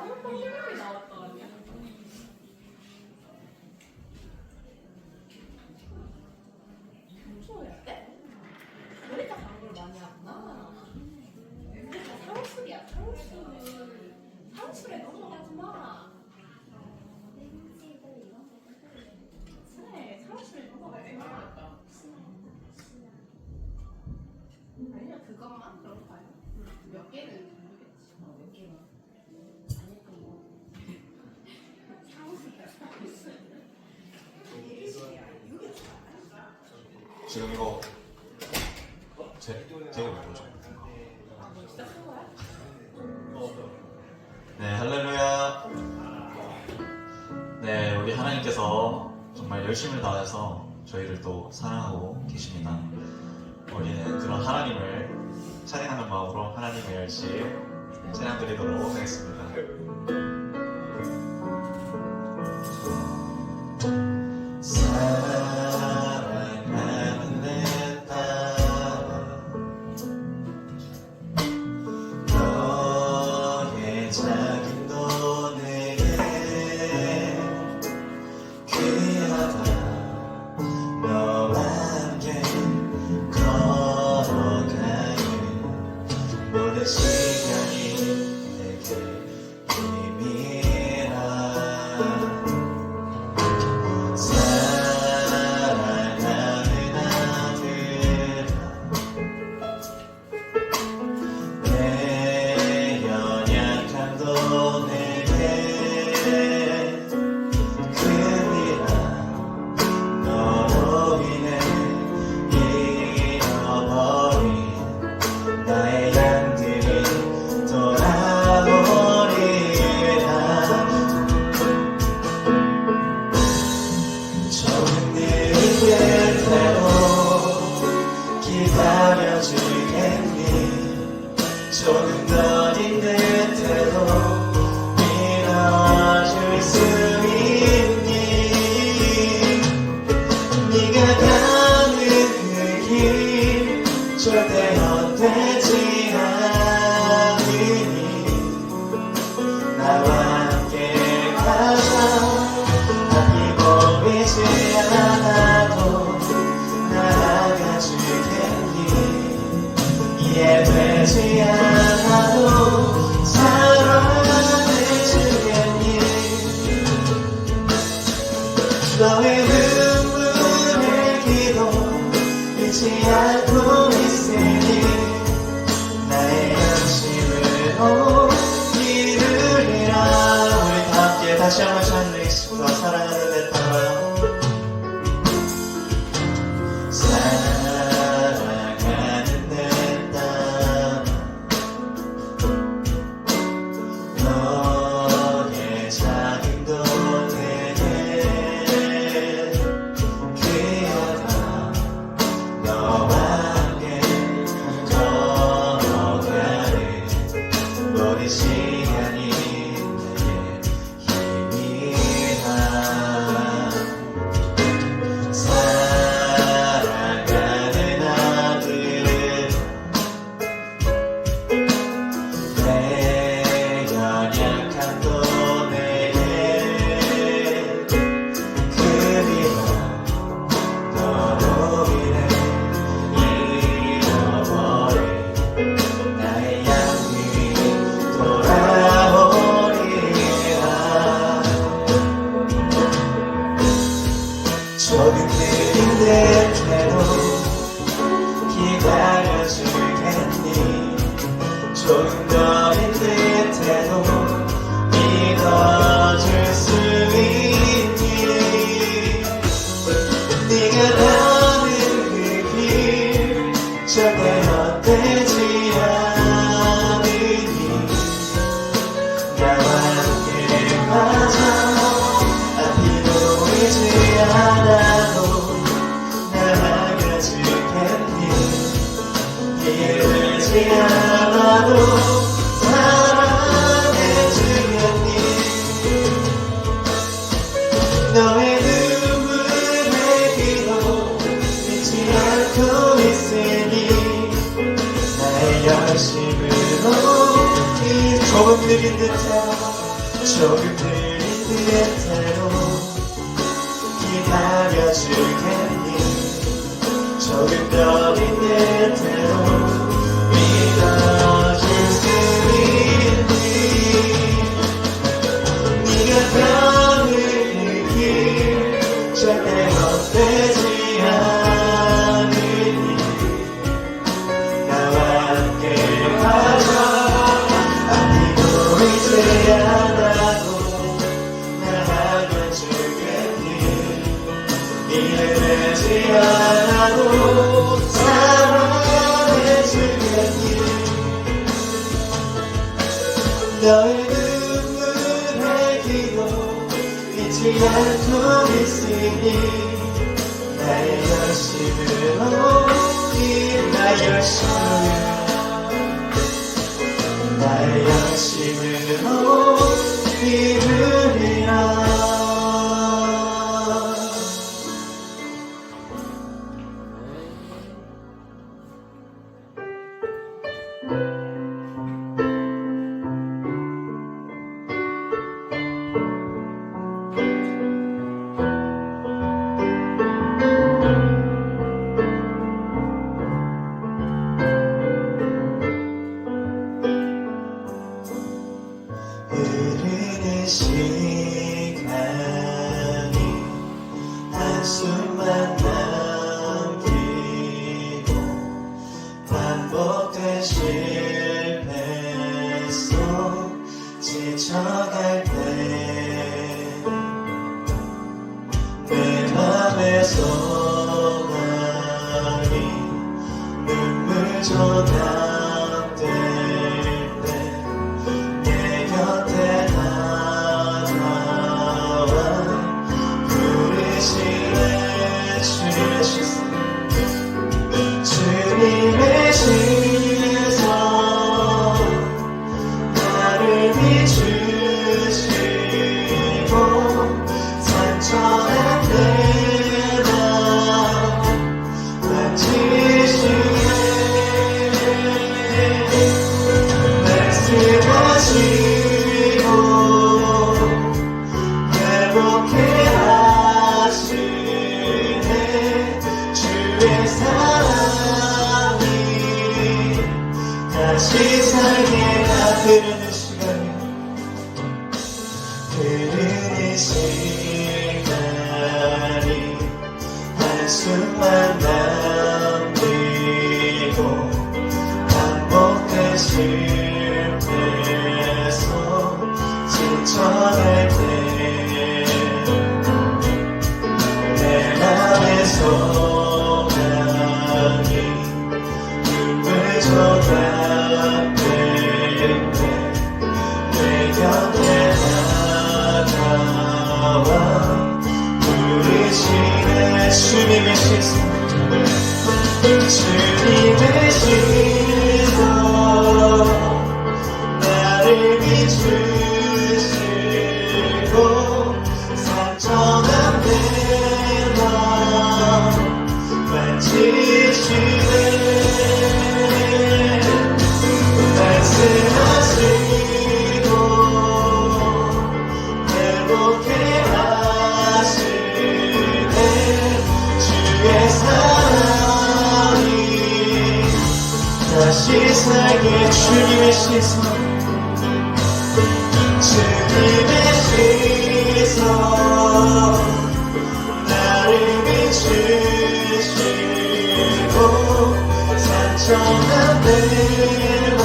한번 이름이 나왔다 아니야? 평소에? 우리가 방구를 많이 왔나? 우리가 사무술이야 사무술. 사무술에 넘어가지 마. 그래 사무술에 넘어가지 마. 아니면 그것만 그런 거 아니야? 몇 개를 모르겠지. 몇 개만. 아닐 거고. 사무실이야 사무실. 지금 이거 제가 뭐죠? 너 진짜 큰 거야? 네, 할렐루야. 네, 우리 하나님께서 정말 열심을 다해서 저희를 또 사랑하고 계십니다. 우리는 그런 하나님을 찬양하는 마음으로 하나님의 열심 찬양 드리도록 하겠습니다. 사랑하는 내 딸아, 너의 작은도 내게 귀하다. 너와 함께 걸어가는 모든 시간이 내게 힘이라. 사랑하는 아들아, 내 연약함도 내게 큽니다. 너로 인해 잃어버린 나의 양들이 돌아오리라. 조금 느린 듯해도 기다려주겠니? 조금 더딘 듯해도 믿어줄 수 있니? 네가 가는 그 길 절대 헛되지 않으니 나와 함께 가자. 앞이 보이지 않아도 나아가주겠니? 이해되지 않아도 사랑해주겠니? 너의 눈물의 기도 잊지 않고 있으니 나의 양심으로 이루리라. 우리 다 함께 다시 한번 찬양하겠습니다. 사랑하는 내 딸아, 사랑하는 내 딸아, 너의 작은도 내게 귀하다. 너와 함께 걸어가는 모든 시간이 내게 힘이라. 사랑하는 아들, 내 연약함도 내게 큽니다. 너로 인해 잃어버린 나의 양들이 돌아오리라. 조금 느린 듯해도 기다려주겠니? 조금 더딘 듯해도 믿어줄 수 있니? 네가 가는 그 길 절대 헛되지 않으니 나와 함께 가자. 앞이 보이지 않아도 나아가주겠니? 이해되지 않아도 사랑해주겠니? 너의 눈물의 기도 잊지 않고 있으니 나의 열심으로 조금 느린 듯한 조금 느린 듯해도 기다려주겠니. 조금 떨린 듯해도 믿어줄 수 있니. 네가 가는 길 절대 헛되지 않으니 나와 함께 가자. 아니고 이제 안하고 나가면 주겠니. 이래 되지 않아도 사랑해주겠니. 너의 눈물의 기도 잊지 않고 있으니 나의 열심으로 나의 열심으로 이루리라. 흐르는 시간이 한숨만 남기고 반복된 실패 속 지쳐갈 때 내 맘의 소망이 눈물로 담될 때 내 곁에 다가와 부르시네. 주님의 시선 나를 비추시고 산천한 내 맘 만지시네. 말씀하시고 회복해 하시네. 주의 사랑이 다시 살게 흐르는 시간이 한숨만 남기고 반복된 실패 속 지쳐갈 때 내 맘의 소망이 눈물로 담길 때 내 곁에 다가와 부르시네. 주님의 시선 나를 비추시고 산천한 내 맘 만지시네. 말씀하시고 회복해 하시네. 주의 사랑이 다시 살게. 주님의 시선 나를 비추시고 산천한 내 맘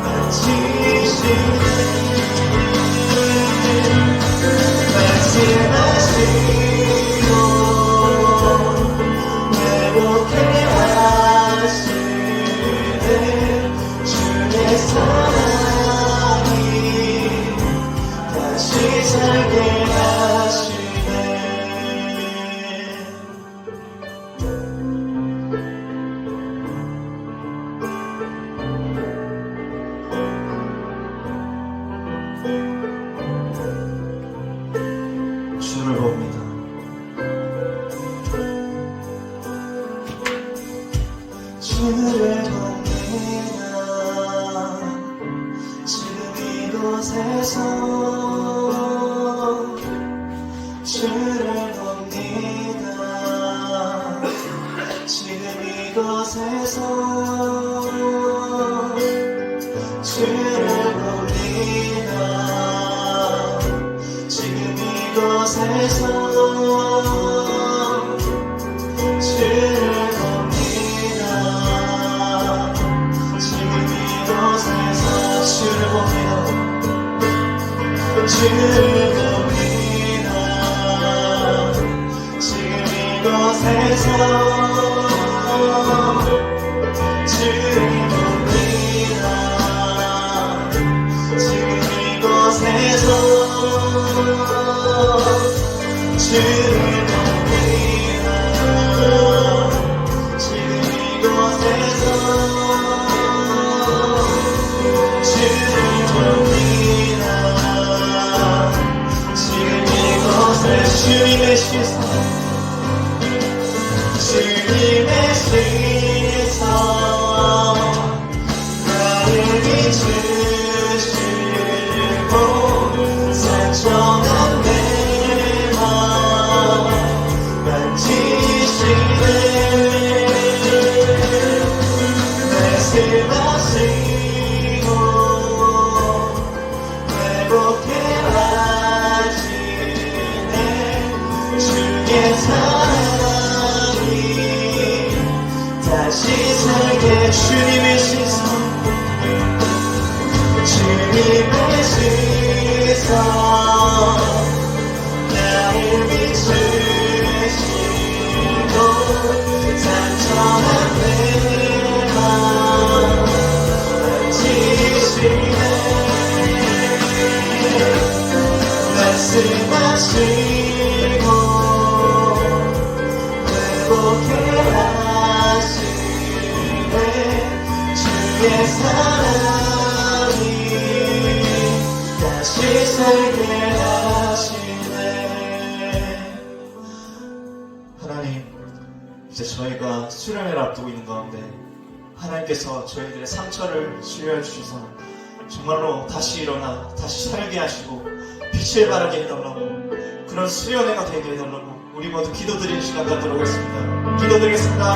만지시네. 말씀하시고 회복해 하시네. 주의 사랑이 다시 살게 하시네. 주를 봅니다. 주를 봅니다. 주님 이곳에서 주를 봅니다. 지금 이곳에서 주를 봅니다. 지금 이곳에서 주를 봅니다. 지금 이곳에서 주를 봅니다. 주를 봅니다. 지금 이곳에서 주를 봅니다. 지금 이곳에서 주를 봅니다. 지금 이곳에서 주를 봅니다. 지금 이곳에 주님의 시선 주님의 시선 나를 비추시고 산천한 내 맘 만지시네 말씀하시고 회복해 하시네 주의 사랑이 다시 살게 주님의 시선 주님의 시선 나를 비추시고 산천한 내 맘 만지시네 말씀하시고 회복해 하시네 주의 사랑이 다시 살게 하시네. 하나님, 이제 저희가 수련회를 앞두고 있는 가운데 하나님께서 저희들의 상처를 치유해 주셔서 정말로 다시 일어나 다시 살게 하시고 빛을 발하게 해달라고 그런 수련회가 되게 해달라고 우리 모두 기도드리는 시간 갖도록 하겠습니다. 기도드리겠습니다.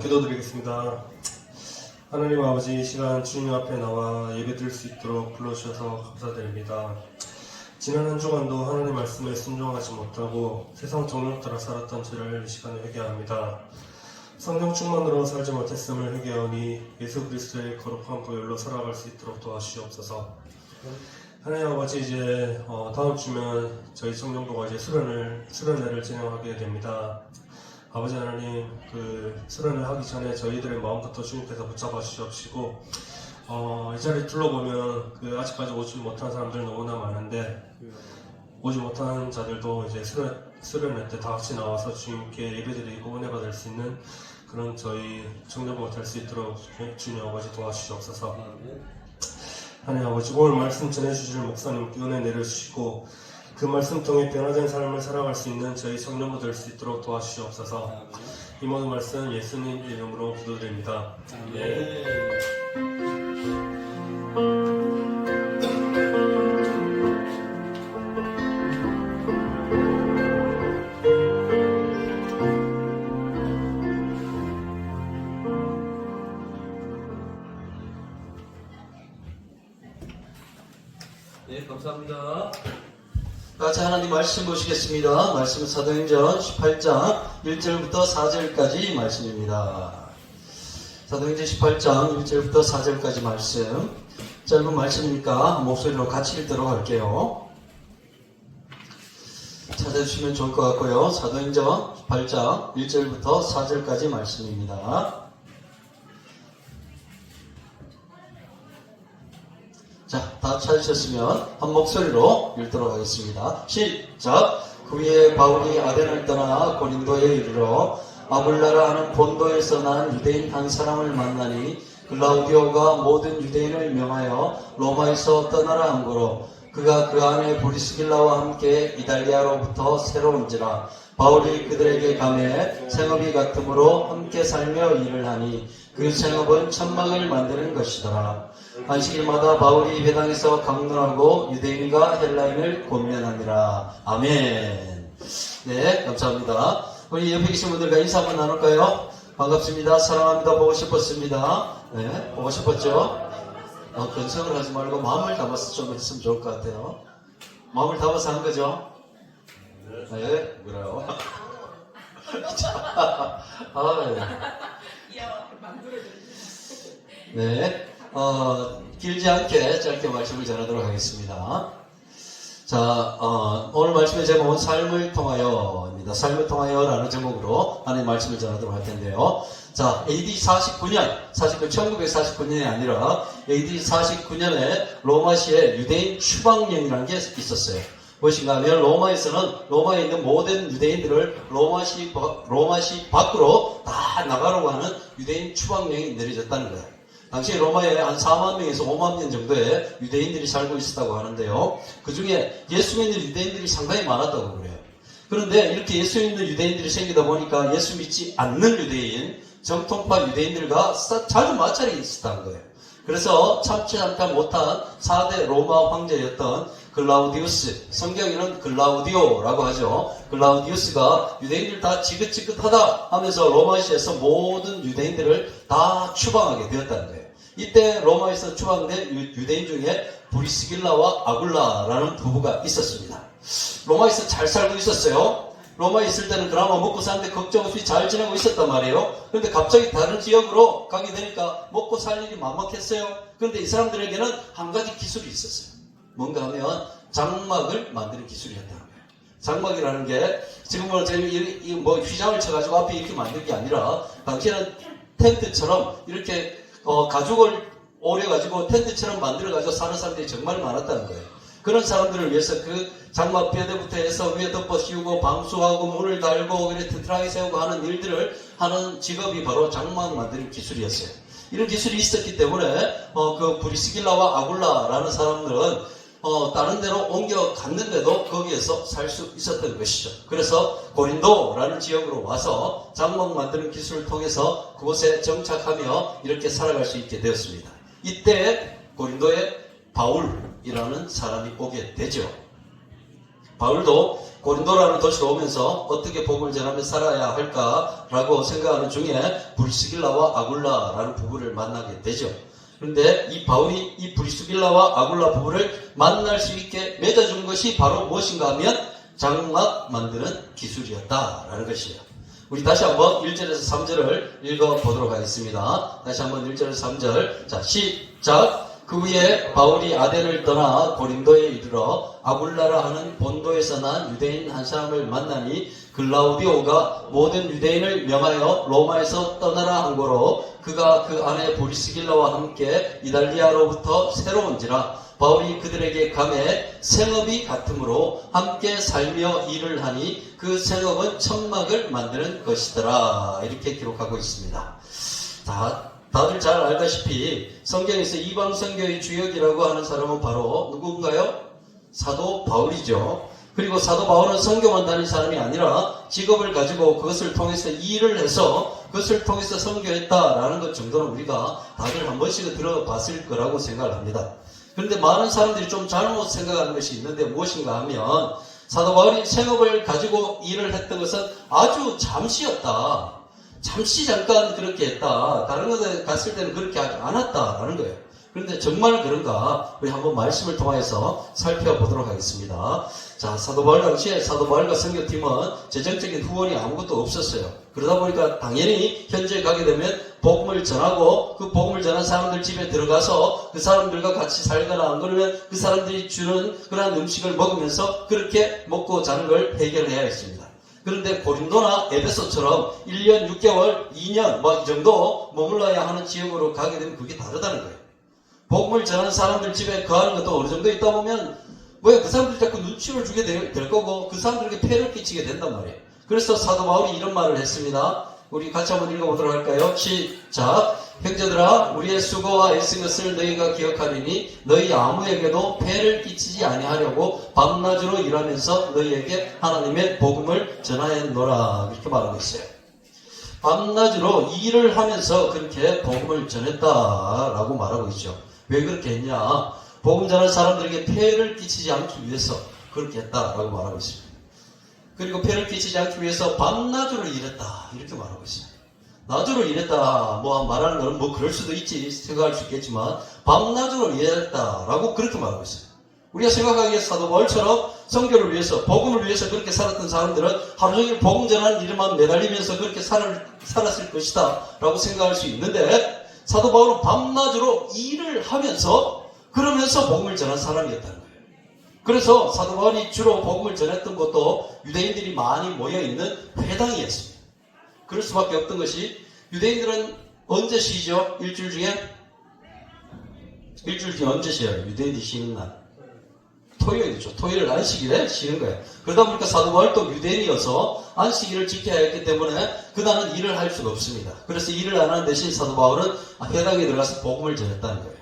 기도드리겠습니다. 하나님 아버지, 이 시간 주님 앞에 나와 예배드릴 수 있도록 불러주셔서 감사드립니다. 지난 한 주간도 하나님 말씀에 순종하지 못하고 세상 정욕 따라 살았던 죄를 이 시간에 회개합니다. 성령 충만으로 살지 못했음을 회개하니 예수 그리스도의 거룩한 보혈로 살아갈 수 있도록 도와주시옵소서. 하나님 아버지, 이제 다음 주면 저희 청년부가 이제 수련회를 진행하게 됩니다. 아버지 하나님, 그 수련을 하기 전에 저희들의 마음부터 주님께서 붙잡아 주시옵시고, 이 자리 둘러보면 그 아직까지 오지 못한 사람들 너무나 많은데, 오지 못한 자들도 이제 수련회 때 다 같이 나와서 주님께 예배드리고 은혜 받을 수 있는 그런 저희 청년부가 될 수 있도록 주님 아버지 도와주시옵소서. 하나님 아버지, 오늘 말씀 전해주실 목사님께 은혜 내려주시고 그 말씀 통해 변화된 삶을 살아갈 수 있는 저희 청년부 될 수 있도록 도와주시옵소서. 이 모든 말씀 예수님 이름으로 기도드립니다. 아멘. 네, 감사합니다. 같이 하나님 말씀 보시겠습니다. 말씀은 사도행전 18장 1절부터 4절까지 말씀입니다. 사도행전 18장 1절부터 4절까지 말씀. 짧은 말씀이니까 목소리로 같이 읽도록 할게요. 찾아주시면 좋을 것 같고요. 사도행전 18장 1절부터 4절까지 말씀입니다. 자, 다 찾으셨으면 한 목소리로 읽도록 하겠습니다. 시작! 그 위에 바울이 아덴을 떠나 고린도에 이르러 아굴라라 하는 본도에서 난 유대인 한 사람을 만나니 글라우디오가 모든 유대인을 명하여 로마에서 떠나라 함으로 그가 그 안에 브리스길라와 함께 이달리아로부터 새로 온지라. 바울이 그들에게 감해 생업이 같으므로 함께 살며 일을 하니 그 생업은 천막을 만드는 것이더라. 안식일마다 바울이 회당에서 강론하고 유대인과 헬라인을 권면하니라. 아멘. 네, 감사합니다. 우리 옆에 계신 분들과 인사 한번 나눌까요? 반갑습니다. 사랑합니다. 보고 싶었습니다. 네, 보고 싶었죠? 근성을 하지 말고 마음을 담아서 좀 했으면 좋을 것 같아요. 마음을 담아서 한 거죠? 네, 그래요. 네, 길지 않게 짧게 말씀을 전하도록 하겠습니다. 자, 오늘 말씀의 제목은 삶을 통하여입니다. 삶을 통하여라는 제목으로 하나님 말씀을 전하도록 할 텐데요. 자, AD 1949년이 아니라 AD 49년에 로마시에 유대인 추방령이라는 게 있었어요. 무엇인가 하면 로마에 있는 모든 유대인들을 로마시 밖으로 다 나가라고 하는 유대인 추방령이 내려졌다는 거예요. 당시 로마에 한 4만 명에서 5만 명 정도의 유대인들이 살고 있었다고 하는데요. 그 중에 예수 믿는 유대인들이 상당히 많았다고 그래요. 그런데 이렇게 예수 믿는 유대인들이 생기다 보니까 예수 믿지 않는 유대인, 정통파 유대인들과 자주 마찰이 있었다는 거예요. 그래서 참지 않다 못한 4대 로마 황제였던 글라우디우스, 성경에는 글라우디오라고 하죠. 글라우디우스가 유대인들 다 지긋지긋하다 하면서 로마시에서 모든 유대인들을 다 추방하게 되었다는 거예요. 이때 로마에서 추방된 유대인 중에 브리스길라와 아굴라라는 부부가 있었습니다. 로마에서 잘 살고 있었어요. 로마에 있을 때는 그나마 먹고 사는데 걱정 없이 잘 지내고 있었단 말이에요. 그런데 갑자기 다른 지역으로 가게 되니까 먹고 살 일이 막막했어요. 그런데 이 사람들에게는 한 가지 기술이 있었어요. 뭔가 하면 장막을 만드는 기술이었다는 거예요. 장막이라는 게 지금은 저희 뭐 휘장을 쳐가지고 앞에 이렇게 만든 게 아니라 당시에는 텐트처럼 이렇게 가죽을 오려가지고 텐트처럼 만들어가지고 사는 사람들이 정말 많았다는 거예요. 그런 사람들을 위해서 그 장막 뼈대부터 해서 위에 덮어 씌우고 방수하고 문을 달고 튼튼하게 세우고 하는 일들을 하는 직업이 바로 장막 만드는 기술이었어요. 이런 기술이 있었기 때문에 그 브리스길라와 아굴라라는 사람들은 다른 데로 옮겨갔는데도 거기에서 살 수 있었던 것이죠. 그래서 고린도라는 지역으로 와서 장막 만드는 기술을 통해서 그곳에 정착하며 이렇게 살아갈 수 있게 되었습니다. 이때 고린도에 바울이라는 사람이 오게 되죠. 바울도 고린도라는 도시로 오면서 어떻게 복음을 전하며 살아야 할까라고 생각하는 중에 브리스길라와 아굴라라는 부부를 만나게 되죠. 그런데 이 바울이 이 브리스길라와 아굴라 부부를 만날 수 있게 맺어준 것이 바로 무엇인가 하면 장막 만드는 기술이었다라는 것이에요. 우리 다시 한번 1절에서 3절을 읽어보도록 하겠습니다. 다시 한번 1절에서 3절. 자, 시작! 그 후에 바울이 아덴을 떠나 고린도에 이르러 아굴라라 하는 본도에서 난 유대인 한 사람을 만나니 글라우디오가 모든 유대인을 명하여 로마에서 떠나라 한 거로 그가 그 안에 브리스길라와 함께 이달리아로부터 새로 온지라. 바울이 그들에게 감해 생업이 같으므로 함께 살며 일을 하니 그 생업은 천막을 만드는 것이더라. 이렇게 기록하고 있습니다. 다들 잘 알다시피 성경에서 이방 선교의 주역이라고 하는 사람은 바로 누군가요? 사도 바울이죠. 그리고 사도 바울은 선교만 다닌 사람이 아니라 직업을 가지고 그것을 통해서 일을 해서 그것을 통해서 선교했다라는 것 정도는 우리가 다들 한 번씩은 들어봤을 거라고 생각을 합니다. 그런데 많은 사람들이 좀 잘못 생각하는 것이 있는데 무엇인가 하면 사도 바울이 생업을 가지고 일을 했던 것은 아주 잠시였다. 잠시 잠깐 그렇게 했다. 다른 곳에 갔을 때는 그렇게 하지 않았다라는 거예요. 그런데 정말 그런가? 우리 한번 말씀을 통해서 살펴보도록 하겠습니다. 자, 사도 바울 당시에 사도 바울과 선교팀은 재정적인 후원이 아무것도 없었어요. 그러다 보니까 당연히 현지에 가게 되면 복음을 전하고 그 복음을 전한 사람들 집에 들어가서 그 사람들과 같이 살거나 안 그러면 그 사람들이 주는 그러한 음식을 먹으면서 그렇게 먹고 자는 걸 해결해야 했습니다. 그런데 고린도나 에베소처럼 1년 6개월, 2년 뭐 이 정도 머물러야 하는 지역으로 가게 되면 그게 다르다는 거예요. 복음을 전하는 사람들 집에 거하는 것도 어느 정도 있다 보면 왜 그 사람들 자꾸 눈치를 주게 될 거고 그 사람들에게 폐를 끼치게 된단 말이에요. 그래서 사도 바울이 이런 말을 했습니다. 우리 같이 한번 읽어보도록 할까요? 시작. 형제들아, 우리의 수고와 애쓴 것을 너희가 기억하리니 너희 아무에게도 폐를 끼치지 아니하려고 밤낮으로 일하면서 너희에게 하나님의 복음을 전하였노라. 이렇게 말하고 있어요. 밤낮으로 일을 하면서 그렇게 복음을 전했다라고 말하고 있죠. 왜 그렇게 했냐? 복음 전하는 사람들에게 폐를 끼치지 않기 위해서 그렇게 했다라고 말하고 있습니다. 그리고 폐를 끼치지 않기 위해서 밤낮으로 일했다 이렇게 말하고 있어요. 낮으로 일했다 뭐 말하는 거는 뭐 그럴 수도 있지 생각할 수 있겠지만 밤낮으로 일했다라고 그렇게 말하고 있어요. 우리가 생각하기에 사도 바울처럼 선교를 위해서 복음을 위해서 그렇게 살았던 사람들은 하루 종일 복음 전하는 일만 매달리면서 그렇게 살았을 것이다 라고 생각할 수 있는데 사도 바울은 밤낮으로 일을 하면서 그러면서 복음을 전한 사람이었다는 거예요. 그래서 사도 바울이 주로 복음을 전했던 곳도 유대인들이 많이 모여있는 회당이었습니다. 그럴 수밖에 없던 것이 유대인들은 언제 쉬죠? 일주일 중에 언제 쉬어요? 유대인들이 쉬는 날 토요일이죠. 토요일 안식일에 쉬는 거예요. 그러다 보니까 사도 바울도 유대인이어서 안식일을 지켜야 했기 때문에 그날은 일을 할 수가 없습니다. 그래서 일을 안 하는 대신 사도 바울은 회당에 들어가서 복음을 전했다는 거예요.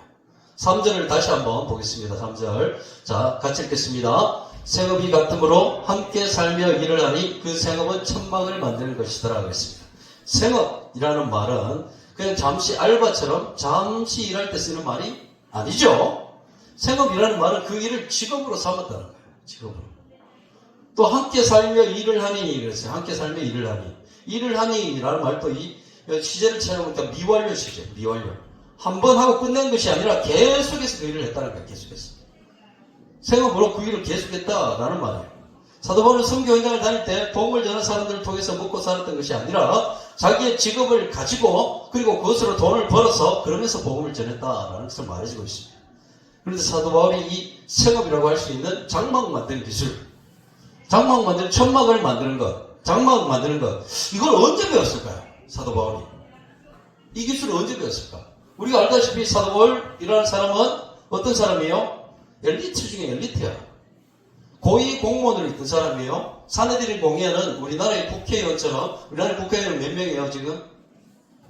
3절을 다시 한번 보겠습니다. 3절. 자, 같이 읽겠습니다. 생업이 같으므로 함께 살며 일을 하니 그 생업은 천막을 만드는 것이더라 하겠습니다. 생업이라는 말은 그냥 잠시 알바처럼 잠시 일할 때 쓰는 말이 아니죠. 생업이라는 말은 그 일을 직업으로 삼았다는 거예요. 직업으로. 또 함께 살며 일을 하니 그랬어요. 함께 살며 일을 하니. 일을 하니라는 말도 이 시제를 찾아보니까 미완료 시제. 미완료. 한 번 하고 끝낸 것이 아니라 계속해서 그 일을 했다는 거예요. 계속해서. 생업으로 그 일을 계속했다라는 말이에요. 사도 바울은 선교 현장을 다닐 때 복음을 전하는 사람들을 통해서 먹고 살았던 것이 아니라 자기의 직업을 가지고 그리고 그것으로 돈을 벌어서 그러면서 복음을 전했다라는 것을 말해주고 있습니다. 그런데 사도 바울이 이 생업이라고 할 수 있는 장막 만드는 기술, 장막 만드는 천막을 만드는 것, 장막 만드는 것, 이걸 언제 배웠을까요? 사도 바울이. 이 기술을 언제 배웠을까? 우리가 알다시피 사도 바울이라는 사람은 어떤 사람이에요? 엘리트 중에 엘리트야. 고위 공무원으로 있던 사람이에요. 사내들인 공회는 우리나라의 국회의원처럼, 우리나라의 국회의원은 몇 명이에요, 지금?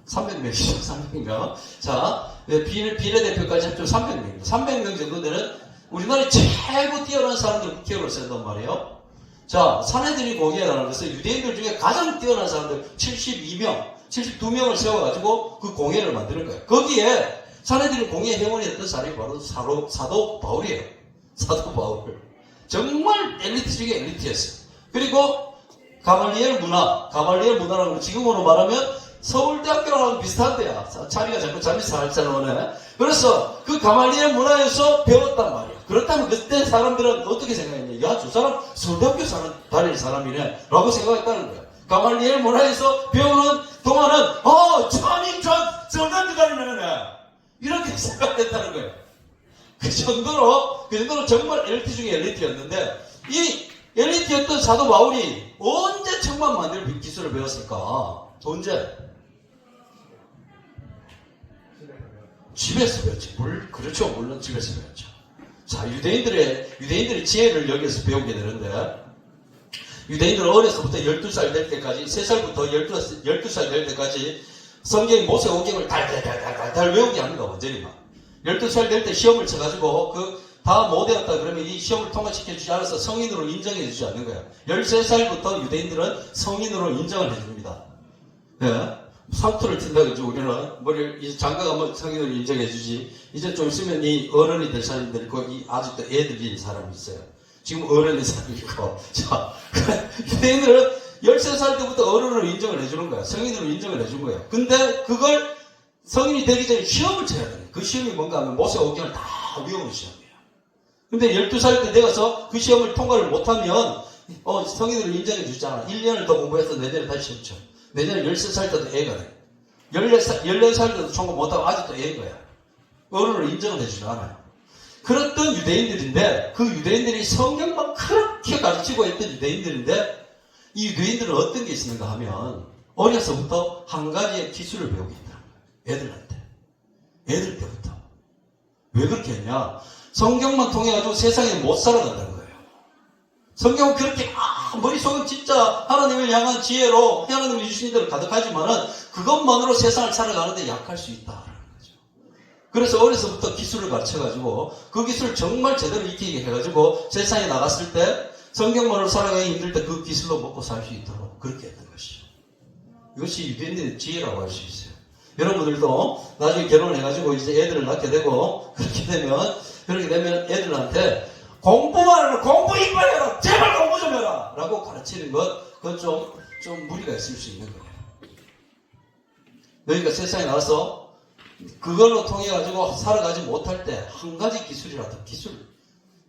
300명이죠, 300명. 자, 비례대표까지 합쳐 300명입니다. 300명 정도 되는 우리나라의 최고 뛰어난 사람들 국회의원을 쓴단 말이에요. 자, 사내들인 공회라는 것은 유대인들 중에 가장 뛰어난 사람들 72명을 세워가지고 그 공회를 만드는 거예요. 거기에 사내들인 공회 회원이었던 사람이 바로 사도 바울이에요. 사도 바울. 정말 엘리트 중에 엘리트였어요. 그리고 가말리엘 문화라는 건 지금으로 말하면 서울대학교랑 비슷한 데야. 자리가 자꾸 잠이 살살 오네. 그래서 그 가말리엘 문화에서 배웠단 말이야. 그렇다면 그때 사람들은 어떻게 생각했냐? 야, 저 사람 서울대학교 다닐 사람이네 라고 생각했다는 거야. 가말리엘 문화에서 배우는 동안은 참 서울대학교 다니는 애 이렇게 생각했다는 거예요. 그 정도로 정말 엘리트 중에 엘리트였는데 이 엘리트였던 사도 바울이 언제 천막 만들 기술을 배웠을까? 언제? 집에서 배웠지. 그렇죠. 물론 집에서 배웠죠. 자, 유대인들의 지혜를 여기서 배우게 되는데 유대인들은 어려서부터 12살 될 때까지 3살부터 12살 될 때까지 성경 모세오경을 달달달달달 외우게 합니다. 완전히 막. 12살 될 때 시험을 쳐가지고 다 못외웠다 그러면 이 시험을 통과시켜주지 않아서 성인으로 인정해주지 않는 거예요. 13살부터 유대인들은 성인으로 인정을 해줍니다. 예. 상투를 튄다 그러죠. 우리는 머리를 장가가면 성인으로 인정해주지. 이제 좀 있으면 이 어른이 될 사람들이 있고 아직도 애들인 사람이 있어요. 지금 어른인 사람이 있고. 자, 유대인들은 13살 때부터 어른으로 인정을 해주는 거야. 성인으로 인정을 해준 거예요. 근데 그걸 성인이 되기 전에 시험을 쳐야 돼요. 돼. 그 시험이 뭔가 하면 모세 오경을 다 외우는 시험이에요. 근데 12살 때 되어서 그 시험을 통과를 못하면 성인으로 인정해 주잖아. 1년을 더 공부해서 내년에 다시 시험 쳐. 내년에 13살 때도 애가 돼. 14살 때도 통과 못하고 아직도 애인 거야. 어른으로 인정을 해주지 않아요. 그랬던 유대인들인데 그 유대인들이 성경만 그렇게 가르치고 있던 유대인들인데 이 유대인들은 어떤 게 있었는가 하면 어려서부터 한 가지의 기술을 배우고 있다는 거예요. 애들 때부터. 왜 그렇게 했냐? 성경만 통해가지고 세상에 못 살아간다는 거예요. 성경은 그렇게 머릿속은 진짜 하나님을 향한 지혜로 하나님이 주신 대로 가득하지만은 그것만으로 세상을 살아가는데 약할 수 있다라는 거죠. 그래서 어려서부터 기술을 가르쳐가지고 그 기술을 정말 제대로 익히게 해가지고 세상에 나갔을 때 성경만으로 살아가기 힘들 때 그 기술로 먹고 살 수 있도록 그렇게 했던 것이죠. 이것이 유대인들의 지혜라고 할 수 있어요. 여러분들도 나중에 결혼을 해가지고 이제 애들을 낳게 되고 그렇게 되면 애들한테 공부만 하라, 공부 이빨 해라, 제발 공부 좀 해라 라고 가르치는 것, 그건 좀 무리가 있을 수 있는 거예요. 너희가 세상에 나와서 그걸로 통해가지고 살아가지 못할 때 한 가지 기술이라도 기술을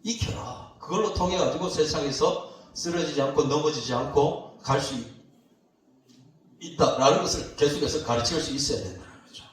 익혀라. 그걸로 통해가지고 세상에서 쓰러지지 않고 넘어지지 않고 갈 수 있다라는 것을 계속해서 가르칠 수 있어야 된다는 거죠.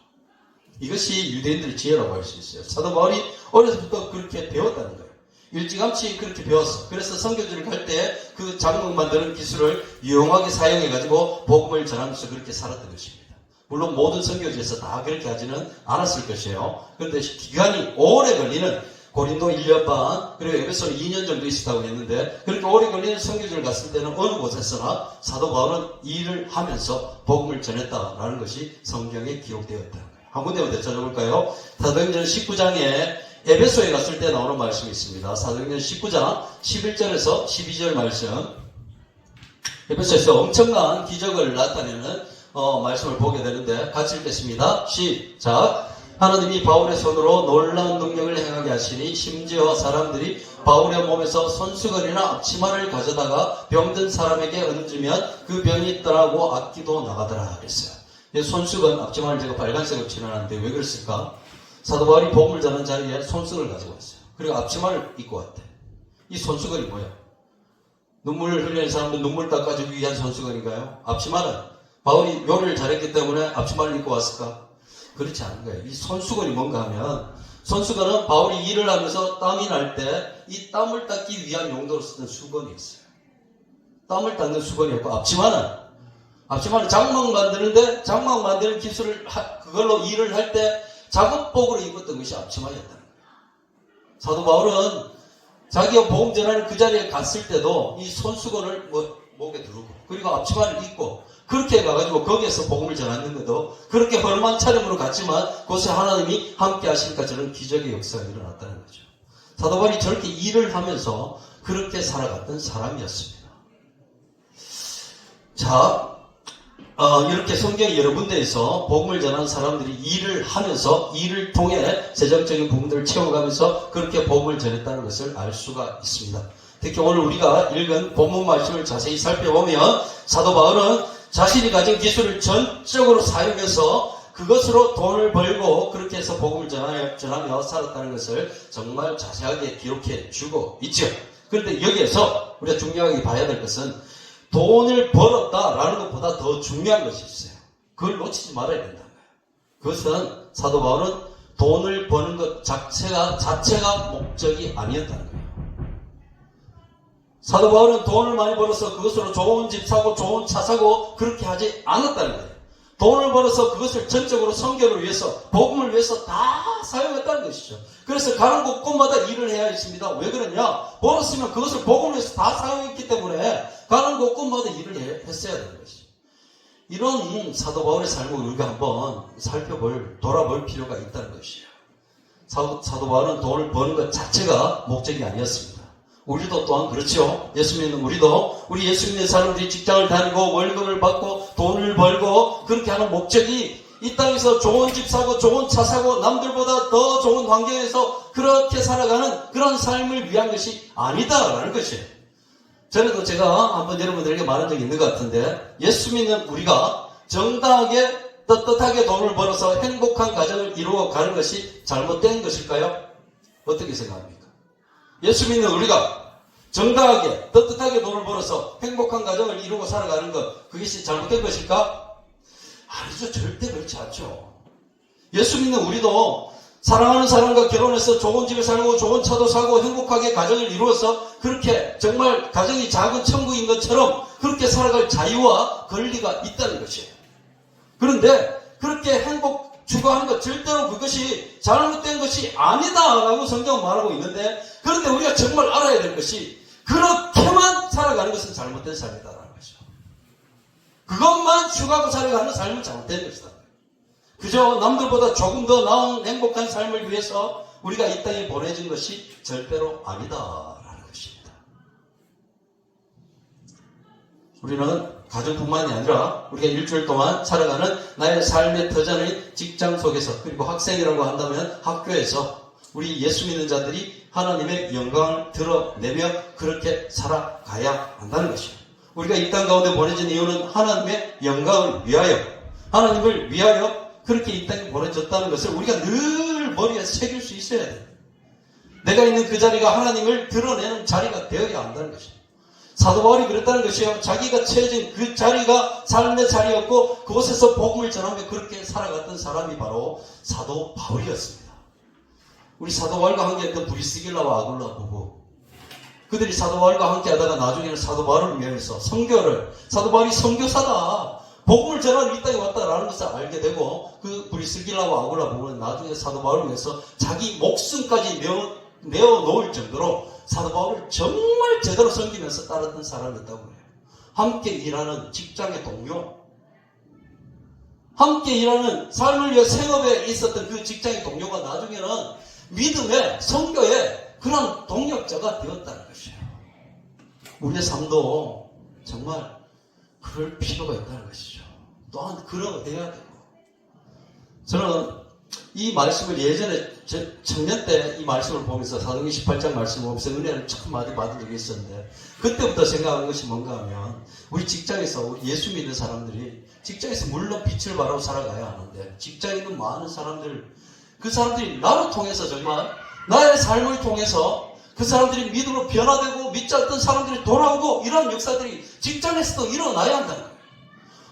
이것이 유대인들의 지혜라고 할 수 있어요. 사도 바울이 어려서부터 그렇게 배웠다는 거예요. 일찌감치 그렇게 배웠어. 그래서 선교지를 갈 때 그 장막 만드는 기술을 유용하게 사용해가지고 복음을 전하면서 그렇게 살았던 것입니다. 물론 모든 선교지에서 다 그렇게 하지는 않았을 것이에요. 그런데 기간이 오래 걸리는 고린도 1년 반, 그리고 에베소는 2년 정도 있었다고 했는데 그렇게 오래 걸리는 선교지를 갔을 때는 어느 곳에서나 사도 바울은 일을 하면서 복음을 전했다라는 것이 성경에 기록되어 있다는 거예요. 한 군데만 더 찾아볼까요? 사도행전 19장에 에베소에 갔을 때 나오는 말씀이 있습니다. 사도행전 19장 11절에서 12절 말씀. 에베소에서 엄청난 기적을 나타내는 말씀을 보게 되는데 같이 읽겠습니다. 시작. 하나님이 바울의 손으로 놀라운 능력을 행하게 하시니 심지어 사람들이 바울의 몸에서 손수건이나 앞치마를 가져다가 병든 사람에게 얹으면 그 병이 떠나고 악기도 나가더라 그랬어요. 손수건, 앞치마를 제가 빨간색으로 칠해놨는데 왜 그랬을까? 사도 바울이 복음을 전하는 자리에 손수건을 가지고 왔어요. 그리고 앞치마를 입고 왔대. 이 손수건이 뭐야? 눈물 흘리는 사람들 눈물 닦아주기 위한 손수건인가요? 앞치마는 바울이 요리를 잘했기 때문에 앞치마를 입고 왔을까? 그렇지 않은 거예요. 이 손수건이 뭔가 하면 손수건은 바울이 일을 하면서 땀이 날 때 이 땀을 닦기 위한 용도로 쓰던 수건이었어요. 땀을 닦는 수건이었고 앞치마는 장막 만드는데 장막 만드는 기술을 그걸로 일을 할 때 작업복으로 입었던 것이 앞치마였다는 거예요. 사도 바울은 자기가 복음 전하는 그 자리에 갔을 때도 이 손수건을 목에 두르고 그리고 앞치마를 입고 그렇게 가가지고 거기에서 복음을 전했는데도 그렇게 헐만 차림으로 갔지만 그것에 하나님이 함께 하시니까 저런 기적의 역사가 일어났다는 거죠. 사도 바울이 저렇게 일을 하면서 그렇게 살아갔던 사람이었습니다. 자, 이렇게 성경 여러 군데에서 복음을 전하는 사람들이 일을 하면서 일을 통해 재정적인 부분들을 채워가면서 그렇게 복음을 전했다는 것을 알 수가 있습니다. 특히 오늘 우리가 읽은 본문 말씀을 자세히 살펴보면 사도 바울은 자신이 가진 기술을 전적으로 사용해서 그것으로 돈을 벌고 그렇게 해서 복음을 전하며 살았다는 것을 정말 자세하게 기록해 주고 있죠. 그런데 여기에서 우리가 중요하게 봐야 될 것은 돈을 벌었다라는 것보다 더 중요한 것이 있어요. 그걸 놓치지 말아야 된다는 거예요. 그것은 사도 바울은 돈을 버는 것 자체가 목적이 아니었다는 거예요. 사도 바울은 돈을 많이 벌어서 그것으로 좋은 집 사고 좋은 차 사고 그렇게 하지 않았다는 거예요. 돈을 벌어서 그것을 전적으로 선교를 위해서 복음을 위해서 다 사용했다는 것이죠. 그래서 가는 곳곳마다 일을 해야 했습니다. 왜 그러냐? 벌었으면 그것을 복음을 위해서 다 사용했기 때문에 가는 곳곳마다 일을 했어야 되는 것이죠. 이런 사도 바울의 삶을 우리가 한번 돌아볼 필요가 있다는 것이에요. 사도 바울은 돈을 버는 것 자체가 목적이 아니었습니다. 우리도 또한 그렇죠. 예수 믿는 우리 예수 믿는 사람들이 직장을 다니고 월급을 받고 돈을 벌고 그렇게 하는 목적이 이 땅에서 좋은 집 사고 좋은 차 사고 남들보다 더 좋은 환경에서 그렇게 살아가는 그런 삶을 위한 것이 아니다라는 것이에요. 전에도 제가 한번 여러분들에게 말한 적이 있는 것 같은데 예수 믿는 우리가 정당하게 떳떳하게 돈을 벌어서 행복한 가정을 이루어 가는 것이 잘못된 것일까요? 어떻게 생각합니까? 예수 믿는 우리가 정당하게 떳떳하게 돈을 벌어서 행복한 가정을 이루고 살아가는 것, 그것이 잘못된 것일까? 아니죠. 절대 그렇지 않죠. 예수 믿는 우리도 사랑하는 사람과 결혼해서 좋은 집에 살고 좋은 차도 사고 행복하게 가정을 이루어서 그렇게 정말 가정이 작은 천국인 것처럼 그렇게 살아갈 자유와 권리가 있다는 것이에요. 그런데 그렇게 행복 추구하는 것 절대로 그것이 잘못된 것이 아니다라고 성경은 말하고 있는데, 그런데 우리가 정말 알아야 될 것이 그렇게만 살아가는 것은 잘못된 삶이다라는 것이죠. 그것만 추구하고 살아가는 삶은 잘못된 것이다. 그저 남들보다 조금 더 나은 행복한 삶을 위해서 우리가 이 땅에 보내진 것이 절대로 아니다라는 것입니다. 우리는 가정뿐만이 아니라 우리가 일주일 동안 살아가는 나의 삶의 터전인 직장 속에서, 그리고 학생이라고 한다면 학교에서 우리 예수 믿는 자들이 하나님의 영광을 드러내며 그렇게 살아가야 한다는 것이에요. 우리가 이 땅 가운데 보내진 이유는 하나님의 영광을 위하여, 하나님을 위하여 그렇게 이 땅에 보내졌다는 것을 우리가 늘 머리에 새길 수 있어야 돼요. 내가 있는 그 자리가 하나님을 드러내는 자리가 되어야 한다는 것이에요. 사도 바울이 그랬다는 것이에요. 자기가 처해진 그 자리가 삶의 자리였고 그곳에서 복음을 전하며 그렇게 살아갔던 사람이 바로 사도 바울이었습니다. 우리 사도 바울과 함께했던 브리스길라와 아굴라 부부, 그들이 사도 바울과 함께 하다가 나중에는 사도 바울을 위해서 선교를, 사도 바울이 선교사다, 복음을 전하러 이 땅에 왔다라는 것을 알게 되고, 그 브리스길라와 아굴라 부부는 나중에 사도 바울을 위해서 자기 목숨까지 내어놓을 정도로 사도 바울을 정말 제대로 섬기면서 따랐던 사람이었다고 해요. 함께 일하는 직장의 동료, 함께 일하는 삶을 위해 생업에 있었던 그 직장의 동료가 나중에는 믿음의 선교의 그런 동력자가 되었다는 것이에요. 우리의 삶도 정말 그럴 필요가 있다는 것이죠. 또한 그러해야 되고, 저는 이 말씀을 예전에 청년 때 이 말씀을 보면서 사도행전 18장 말씀을 보면서 은혜를 참 많이 받은 적이 있었는데, 그때부터 생각한 것이 뭔가 하면, 우리 직장에서 우리 예수 믿는 사람들이 직장에서 물론 빛을 발하고 살아가야 하는데, 직장에 있는 많은 사람들, 그 사람들이 나를 통해서 정말 나의 삶을 통해서 그 사람들이 믿음으로 변화되고 믿지 않던 사람들이 돌아오고, 이런 역사들이 직장에서도 일어나야 한다는 거예요.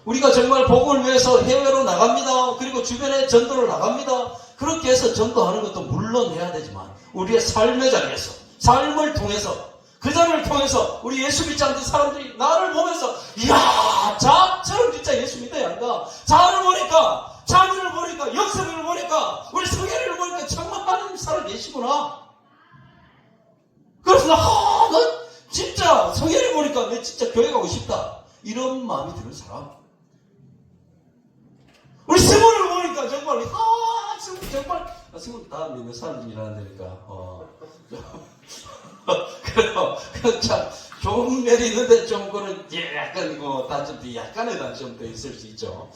우리가 정말 복음을 위해서 해외로 나갑니다. 그리고 주변에 전도를 나갑니다. 그렇게 해서 전도하는 것도 물론 해야 되지만, 우리의 삶의 자리에서, 삶을 통해서, 그 자리를 통해서 우리 예수 믿지 않는 사람들이 나를 보면서, 이야, 저처럼 진짜 예수 믿어야 한다. 자를 보니까, 자기를 보니까, 역사를 보니까, 우리 성현이를 보니까 정말 하나님 살아 계시구나. 그래서 나 진짜 성현이 보니까 내 진짜 교회 가고 싶다, 이런 마음이 드는 사람. 우리 스물을 보니까 정말 스물 정말 스물 다 믿는 사람들이라니까 그래도 참 좋은 면이 있는데 좀 그런 약간 단점도 약간의 단점도 있을 수 있죠.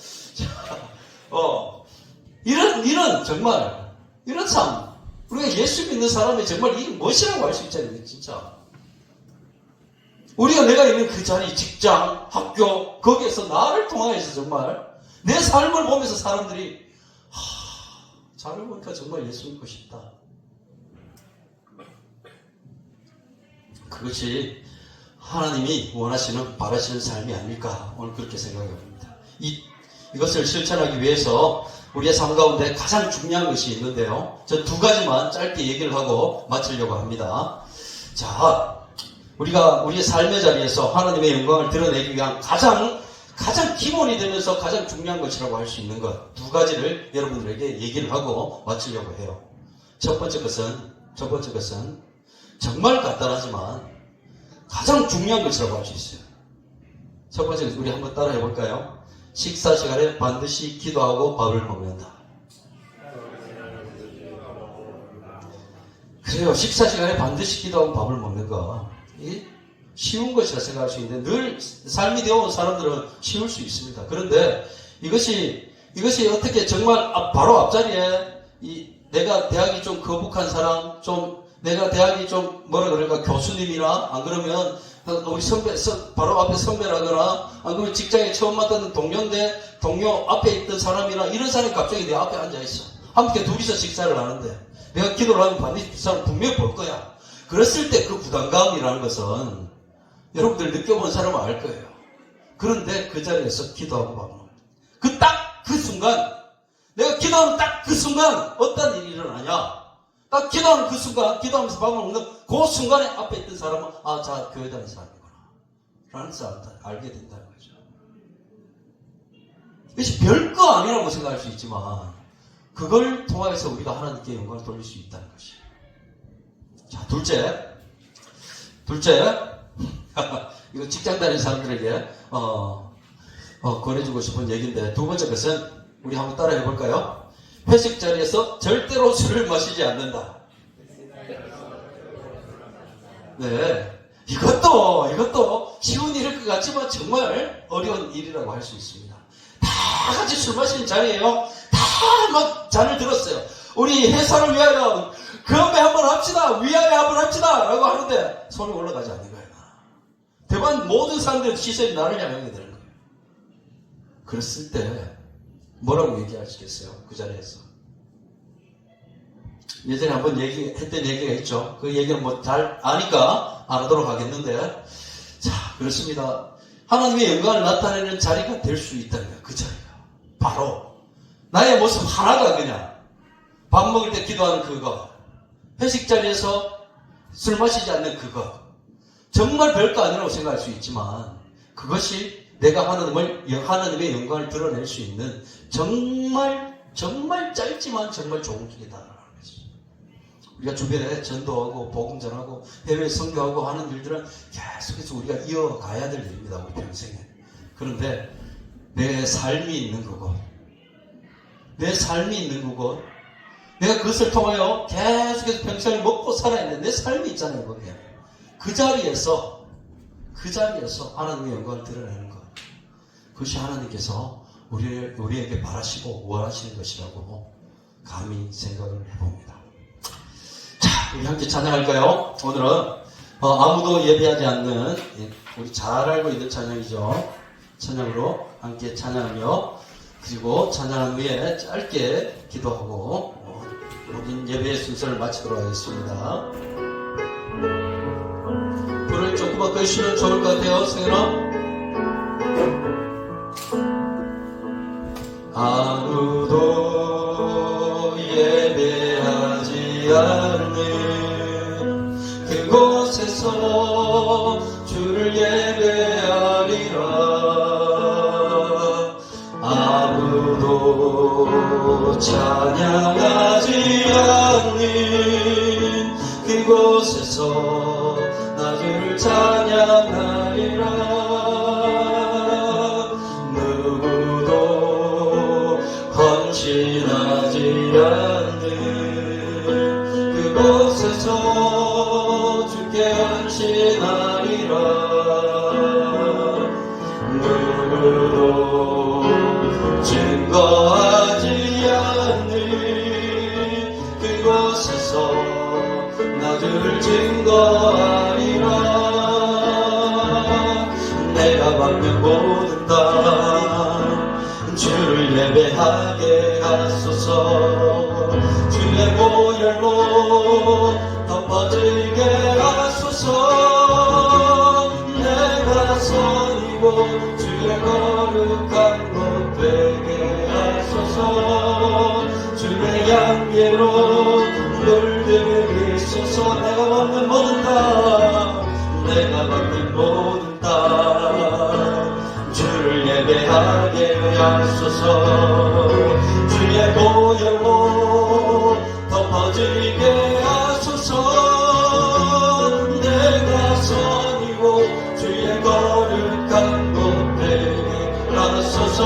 이런 정말 이런 삶, 우리가 예수 믿는 사람이 정말 이게 무엇이라고 할 수 있잖아요. 진짜 우리가 내가 있는 그 자리, 직장, 학교, 거기에서 나를 통하여서 정말 내 삶을 보면서 사람들이 자를 보니까 정말 예수 믿고 싶다. 그것이 하나님이 원하시는, 바라시는 삶이 아닐까, 오늘 그렇게 생각합니다. 이것을 실천하기 위해서 우리의 삶 가운데 가장 중요한 것이 있는데요, 저 두 가지만 짧게 얘기를 하고 마치려고 합니다. 자, 우리가 우리의 삶의 자리에서 하나님의 영광을 드러내기 위한 가장 기본이 되면서 가장 중요한 것이라고 할 수 있는 것 두 가지를 여러분들에게 얘기를 하고 마치려고 해요. 첫 번째 것은 정말 간단하지만 가장 중요한 것이라고 할 수 있어요. 첫 번째, 우리 한번 따라 해볼까요? 식사 시간에 반드시 기도하고 밥을 먹는다. 그래요. 식사 시간에 반드시 기도하고 밥을 먹는 거, 쉬운 것이라 생각할 수 있는데, 늘 삶이 되어온 사람들은 쉬울 수 있습니다. 그런데 이것이 어떻게 정말 바로 앞자리에 내가 대학이 좀 거북한 사람, 좀 내가 대학이 좀 교수님이나 안 그러면 우리 선배, 바로 앞에 선배라거나, 안 그러면 직장에 처음 만났던 동료인데, 동료 앞에 있던 사람이나 이런 사람이 갑자기 내 앞에 앉아있어. 함께 둘이서 식사를 하는데, 내가 기도를 하면 반드시 그 사람 분명히 볼 거야. 그랬을 때 그 부담감이라는 것은, 여러분들 느껴본 사람은 알 거예요. 그런데 그 자리에서 기도하고 밥 먹는 그 순간, 내가 기도하는 딱 그 순간, 어떤 일이 일어나냐? 딱 기도하는 그 순간, 기도하면서 밥을 먹는 그 순간에 앞에 있던 사람은, 아, 자, 교회 다니는 사람이구나. 라는 사람을 알게 된다는 거죠. 이것이 별거 아니라고 생각할 수 있지만, 그걸 통해서 우리가 하나님께 영광을 돌릴 수 있다는 것이에요. 자, 둘째, 이거 직장 다니는 사람들에게, 권해주고 싶은 얘기인데, 두 번째 것은, 우리 한번 따라 해볼까요? 회식 자리에서 절대로 술을 마시지 않는다. 네. 이것도 쉬운 일일 것 같지만 정말 어려운 일이라고 할 수 있습니다. 다 같이 술 마시는 자리에요. 다 막 잔을 들었어요. 우리 회사를 위하여 건배 한번 합시다. 위하여 한번 합시다. 라고 하는데 손이 올라가지 않는 거예요. 대부분 모든 사람들의 시선이 나를 향하게 되는 거예요. 그랬을 때 뭐라고 얘기하시겠어요? 그 자리에서. 예전에 한번 했던 얘기가 있죠. 그 얘기는 뭐 잘 아니까 안 하도록 하겠는데. 자, 그렇습니다. 하나님의 영광을 나타내는 자리가 될 수 있다는 거예요. 그 자리가. 바로. 나의 모습 하나가 그냥. 밥 먹을 때 기도하는 그거. 회식 자리에서 술 마시지 않는 그거. 정말 별거 아니라고 생각할 수 있지만, 그것이 내가 하나님의 영광을 드러낼 수 있는 정말 짧지만 정말 좋은 길이다라는 거죠. 우리가 주변에 전도하고 복음 전하고 해외 선교하고 하는 일들은 계속해서 우리가 이어가야 될 일입니다. 우리 평생에. 그런데 내 삶이 있는 그곳, 내가 그것을 통하여 계속해서 평생을 먹고 살아야 되는 내 삶이 있잖아요. 거기에. 그 자리에서 하나님의 영광을 드러내는 것. 그것이 하나님께서 우리에게 바라시고 원하시는 것이라고 감히 생각을 해봅니다. 자, 우리 함께 찬양할까요? 오늘은 아무도 예배하지 않는 우리 잘 알고 있는 찬양이죠. 찬양으로 함께 찬양하며 그리고 찬양한 후에 짧게 기도하고 모든 예배의 순서를 마치도록 하겠습니다. 불을 조금만 끄시면 좋을 것 같아요. 성현아. 아무도 예배하지 않는 그곳에서 주를 예배하리라. 아무도 찬양하지 않는 그곳에서 나 주를 찬양하리라. 헌신하지 않는 그곳에서 주께 헌신하리라. 누구도 증거하지 않는 그곳에서 나 주를 증거하리라. 내가 받는 모든 땅 주를 예배하게 하소서. 주의 보혈로 덮어지게 하소서. 내가 선이고 주의 거룩한 것 되게 하소서. 주의 향기로 물들게 있소서. 내가 받는 모든 땅 주를 예배하게 하소서. 주의 보혈로 덮어지게 하소서. 내가 선이고 주의 거룩한 곳 되게 하소서.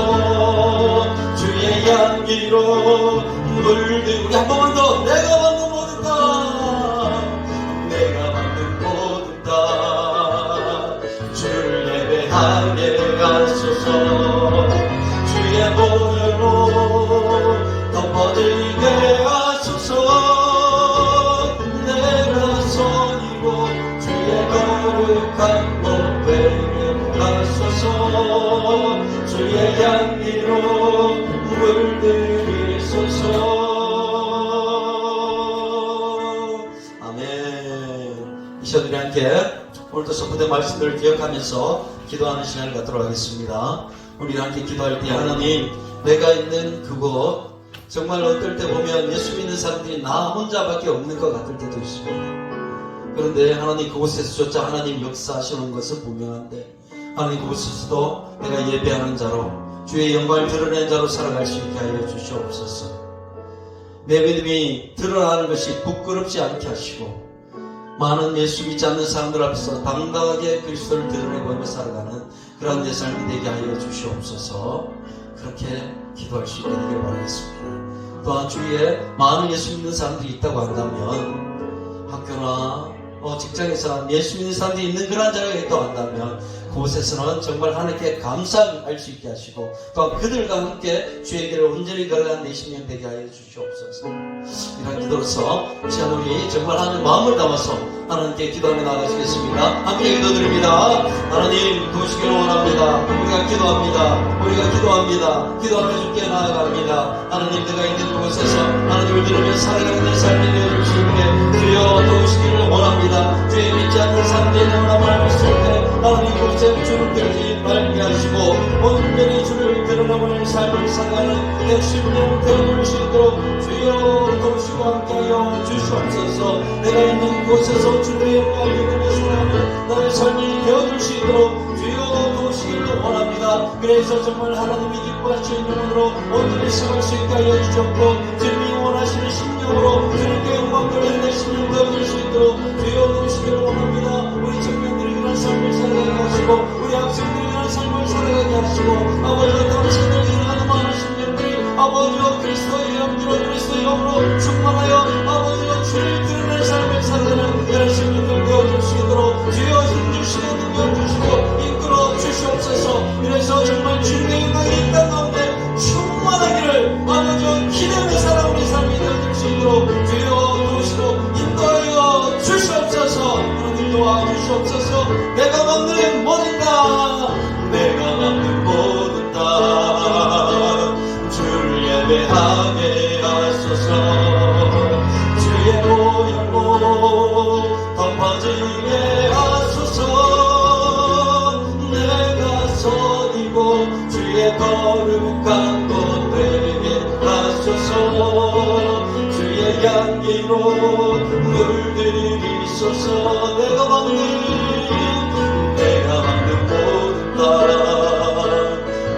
주의 향기로 물들게. 우리 한 번만 더. 내가 받는 모든 땅 주를 예배하게 하소서. 주의 보혈로 거룩한 것 되게 하소서. 주의 향기로 물들이소서. 아멘. 이 시간에 함께 오늘도 선포된 말씀들을 기억하면서 기도하는 시간을 갖도록 하겠습니다. 우리가 함께 기도할 때 하나님, 내가 있는 그곳, 정말 어떨 때 보면 예수 믿는 사람들이 나 혼자밖에 없는 것 같을 때도 있습니다. 그런데 하나님 그곳에서조차 하나님 역사하시는 것은 분명한데, 하나님 그곳에서도 내가 예배하는 자로 주의 영광을 드러내는 자로 살아갈 수 있게 하여 주시옵소서. 내 믿음이 드러나는 것이 부끄럽지 않게 하시고, 많은 예수 믿지 않는 사람들 앞에서 당당하게 그리스도를 드러내보며 살아가는 그런 내 삶이 되게 하여 주시옵소서. 그렇게 기도할 수 있게 되길 바라겠습니다. 또한 주위에 많은 예수 믿는 사람들이 있다고 한다면, 학교나 직장에서 예수 믿는 사람들이 있는 그런 자리가 있다고 한다면, 그곳에서는 정말 하나님께 감사할 수 있게 하시고, 또한 그들과 함께 주의 길을 온전히 걸어가는 내 심령 되게 하여 주시옵소서. 이런 기도로서 시간 우리 정말 하나님 마음을 담아서 하나님께 기도하며 나가시겠습니다. 함께 기도드립니다. 하나님 도우시기를 원합니다. 우리가 기도합니다. 기도하며 주께 나아갑니다. 하나님, 내가 있는 그곳에서 하나님을 들으며 살아가는 내 삶이 되어줄 수 있게 주여 도우시기를 원합니다. 주의 믿지 않는 사람들이 너무나 많이 있을 때 하나님 그곳에 주를 들지 말게 하시고, 온전히 주를 드러내보는 삶을 살아가는 내 심령 되어줄 수 있도록 주여 도우시고 함께하여 주시옵소서. 내가 있는 곳에서 주의 영광을 믿으며 살아가는 나의 삶이 되어줄 수 있도록 주여 도우시기를 원합니다. 그래서 정말 하나님이 기뻐하시는 영혼으로 온전히 살아갈 수 있게 하여 주셨고, 주님이 원하시는 심령으로 주님께 영광 돌리는 내 심령 되어줄 수 있도록 주여 도우시기를 원합니다. 우리 청년들이 그런 삶을 살아가게 하시고, 우리 학생들이 그런 삶을 살아가게 하시고, 아버지와 당신들이 일어나는 많은 심령들이 아버지와 그리스도의 영으로 그리스도의 영으로 충만하여 아버지와 주를 드러낸 삶을 살아가는 이런 심령들 되어줄 수 있도록 주여 힘주시고 능력 주시고 이끌어 주시옵소서. 이래서 정말 주님의 영광이 이 땅 가운데 충만하기를 아버지와 기대하며 살아오는 삶이 되어줄 수 있도록 주여 도우시고 인도하여 주시옵소서. 하나님 도와주시옵소서. 내가 막는 모든 다 주를 예배하게 하소서. 주의 보혈로 덮어지게 하소서. 내가 선이고 주의 거룩한 것 되게 하소서. 주의 향기로 물들이소서. 내가 막는 모든 다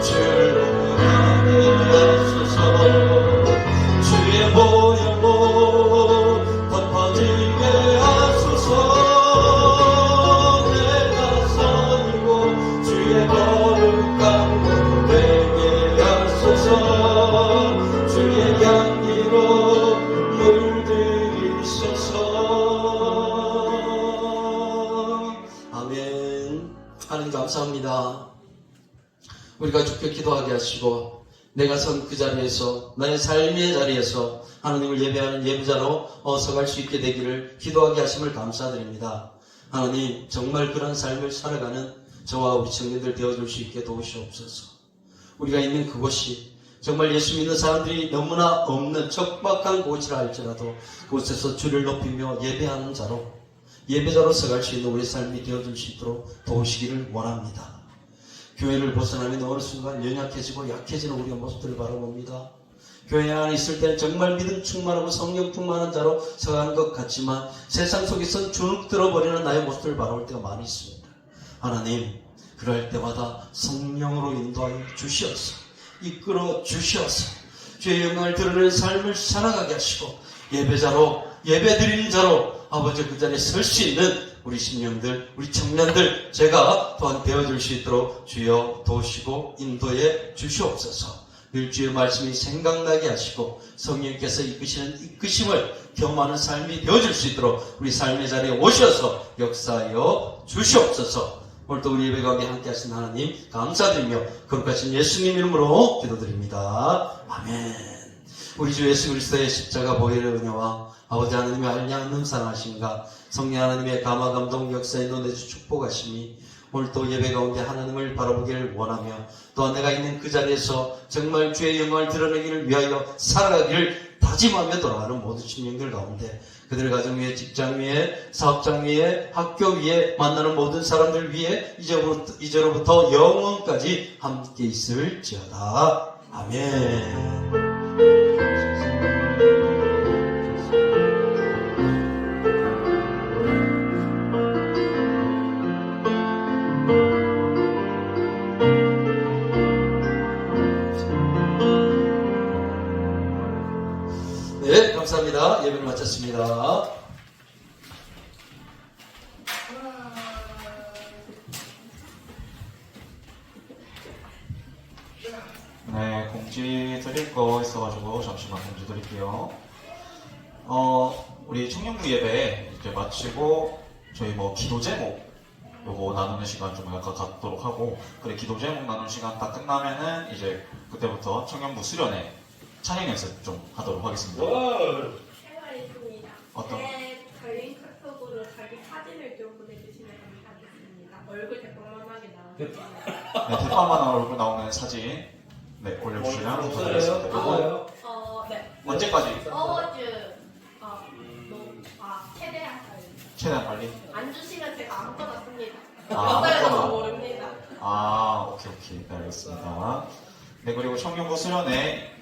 주를 하게 하소서. 주의 보혈로 덮어지게 하소서. 내가 선이고 주의 거룩한 것 되게 하소서. 주의 향기로 물들이소서. 아멘. 하나님 감사합니다. 우리가 주께 기도하게 하시고, 내가 선 그 자리에서, 나의 삶의 자리에서 하나님을 예배하는 예배자로 서갈 수 있게 되기를 기도하게 하심을 감사드립니다. 하나님, 정말 그런 삶을 살아가는 저와 우리 청년들 되어줄 수 있게 도우시옵소서. 우리가 있는 그곳이 정말 예수 믿는 사람들이 너무나 없는 척박한 곳이라 할지라도 그곳에서 주를 높이며 예배하는 자로, 예배자로 서갈 수 있는 우리 삶이 되어줄 수 있도록 도우시기를 원합니다. 교회를 벗어나면 어느 순간 연약해지고 약해지는 우리의 모습들을 바라봅니다. 교회 안에 있을 때는 정말 믿음 충만하고 성령 충만한 자로 서가는 것 같지만 세상 속에서 주눅 들어버리는 나의 모습들을 바라볼 때가 많이 있습니다. 하나님, 그럴 때마다 성령으로 인도하여 주시옵소서. 이끌어 주시옵소서. 주의 영광을 드러내는 삶을 살아가게 하시고, 예배자로, 예배드리는 자로 아버지 그 자리에 설 수 있는 우리 심령들, 우리 청년들, 제가 또한 되어줄 수 있도록 주여 도우시고 인도해 주시옵소서. 늘 주의 말씀이 생각나게 하시고 성령께서 이끄시는 이끄심을 경험하는 삶이 되어줄 수 있도록 우리 삶의 자리에 오셔서 역사하여 주시옵소서. 오늘도 우리 예배 가운데 함께 하신 하나님 감사드리며 거룩하신 예수님 이름으로 기도드립니다. 아멘. 우리 주 예수 그리스도의 십자가 보혈의 은혜와 아버지 하나님의 한량하는 사랑하심과 성령 하나님의 감화 감동 역사에 논내주 축복하심이 오늘 또 예배 가운데 하나님을 바라보기를 원하며 또한 내가 있는 그 자리에서 정말 주의 영광을 드러내기를 위하여 살아가기를 다짐하며 돌아가는 모든 신령들 가운데 그들 가정 위에 직장 위에 사업장 위에 학교 위에 만나는 모든 사람들 위에 이제로부터 영원까지 함께 있을지어다. 아멘. 네, 감사합니다. 예배를 마쳤습니다. 네, 공지 드릴 거 있어가지고 잠시만 공지 드릴게요. 우리 청년부 예배 이제 마치고 저희 뭐 기도 제목 요거 나누는 시간 좀 약간 갖도록 하고, 그래 기도 제목 나누는 시간 딱 끝나면은 이제 그때부터 청년부 수련회 찬양 연습 좀 하도록 하겠습니다. 생활 있습니다. 어떤? 제 개인 카톡으로 자기 사진을 좀 보내주시면 감사하겠습니다. 얼굴 대빵만하게 나오겠습니다. 네, 대빵만 얼굴 나오는 사진 네 올려주시면 감사드리겠습니다. 요거 네. 언제까지? 어워즈 최대한 빨리. 최대한 빨리? 안 주시면 제가 아무거나 씁니다. 아, 어떨지 아무거나. 모릅니다. 아, 오케이, 네, 알겠습니다. 네, 그리고 청년부 수련회